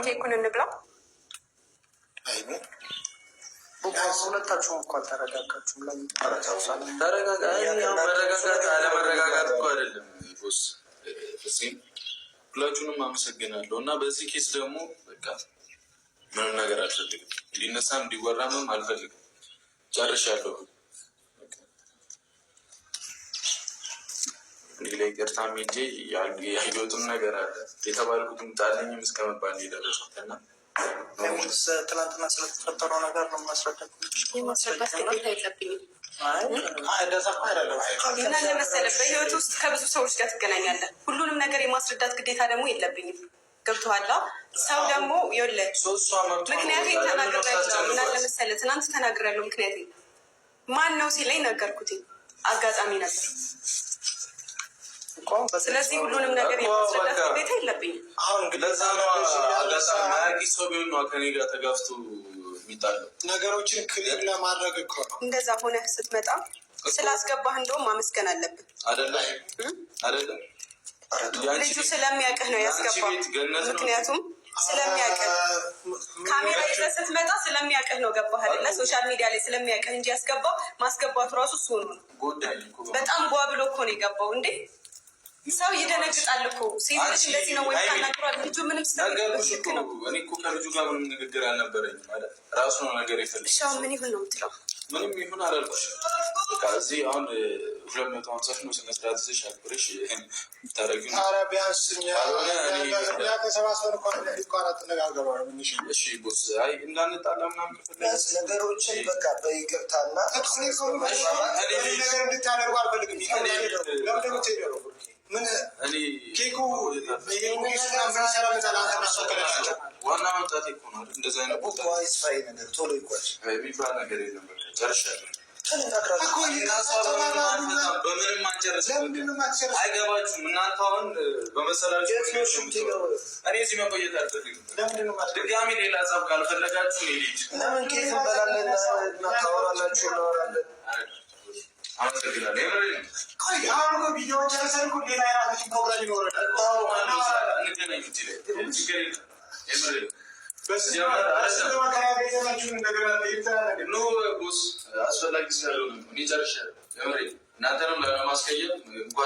ኬኩን እንብላ። ሁለታችሁም እኮ አልተረጋጋችሁም። መረጋጋት አለመረጋጋት እኮ አይደለም ቦስ። ሁላችሁንም አመሰግናለሁ እና በዚህ ኬስ ደግሞ በቃ ምንም ነገር አልፈልግም፣ እንዲነሳም እንዲወራምም አልፈልግም። ጨርሻለሁ። እንዲህ ላይ ይቅርታ እንጂ ያየሁትም ነገር አለ የተባልኩትም ጣለኝም እስከመባል የደረስኩት እና ትናንትና ስለተፈጠረው ነገር ነው ማስረዳት የማስረዳት ግዴታ የለብኝም። እና ለመሰለህ በህይወት ውስጥ ከብዙ ሰዎች ጋር ትገናኛለህ። ሁሉንም ነገር የማስረዳት ግዴታ ደግሞ የለብኝም። ገብቶሃል? ሰው ደግሞ ይኸውልህ ምክንያቴን ተናግሬያለሁ። ምን አለ መሰለህ ትናንት ተናግሬያለሁ። ምክንያቴ ማን ነው ሲለኝ ነገርኩት። አጋጣሚ ነበር። ስለዚህ ሁሉንም ነገር የማስረዳት ግዴታ የለብኝም። ለዛ ነው አጋጣሚ ሰው ቢሆን ነው ከኔ ጋር ተጋፍቶ የሚጣለው። ነገሮችን ክሊር ለማድረግ እኮ ነው። እንደዛ ሆነህ ስትመጣ ስላስገባህ እንደውም ማመስገን አለብን። አይደለም ልጁ ስለሚያውቅህ ነው ያስገባህ። ምክንያቱም ስለሚያውቅህ ካሜራ ይዘህ ስትመጣ ስለሚያውቅህ ነው። ገባህ አይደለ? ሶሻል ሚዲያ ላይ ስለሚያውቅህ እንጂ ያስገባው ማስገባቱ ራሱ እሱ ነው። በጣም ጓ ብሎ እኮ ነው የገባው። እንዴ ሰው ይደነግጣል እኮ ሲልሽ እንደዚህ ነው ወይ ታናግሯል። ልጁ ምንም ስለሚልክ ነው። እኔ እኮ ከልጁ ጋር ምንም ንግግር አልነበረኝም ማለት ራሱ ነው ነገር የፈለገው። እሺ ምን ይሁን ነው የምትለው? ምንም ይሁን አላልኩሽ። በቃ እዚህ አሁን 250 ነው ስነስርዓት ይዘሽ አክብረሽ ታረጊው። ኧረ ቢያንስ እኛ ተሰባስበን እኮ ተነጋገሩ። እሺ ቦስ አይ እንዳንጣላ ምናምን ከፈለግሽ ነገሮችን በቃ በይቅርታና ነገር እንድታደርጉ አልፈልግም። ምን ኬኩ ዋና መምጣት እኮ ነው። እንደዚህ አይነት ነገር ቶሎ ይጓዝ የሚባል ነገር የለም። በቃ ጨርሻለሁ። በምንም አንጨርስም። አይገባችሁም እናንተ አሁን በመሰላችሁ። እኔ እዚህ መቆየት አልፈልግም። ድጋሚ ሌላ ጸብ ካልፈለጋችሁ ሄድ ለምን ኬክ እንበላለን እናወራላችሁ እናወራለን። አመሰግናለሁ። አሁን ቪዲዮ ጨርሰን ሌላ የራሳችን ፕሮግራም ይኖረናል። አስፈላጊ ስላልሆነ እናንተንም ለማስቀየም እንኳን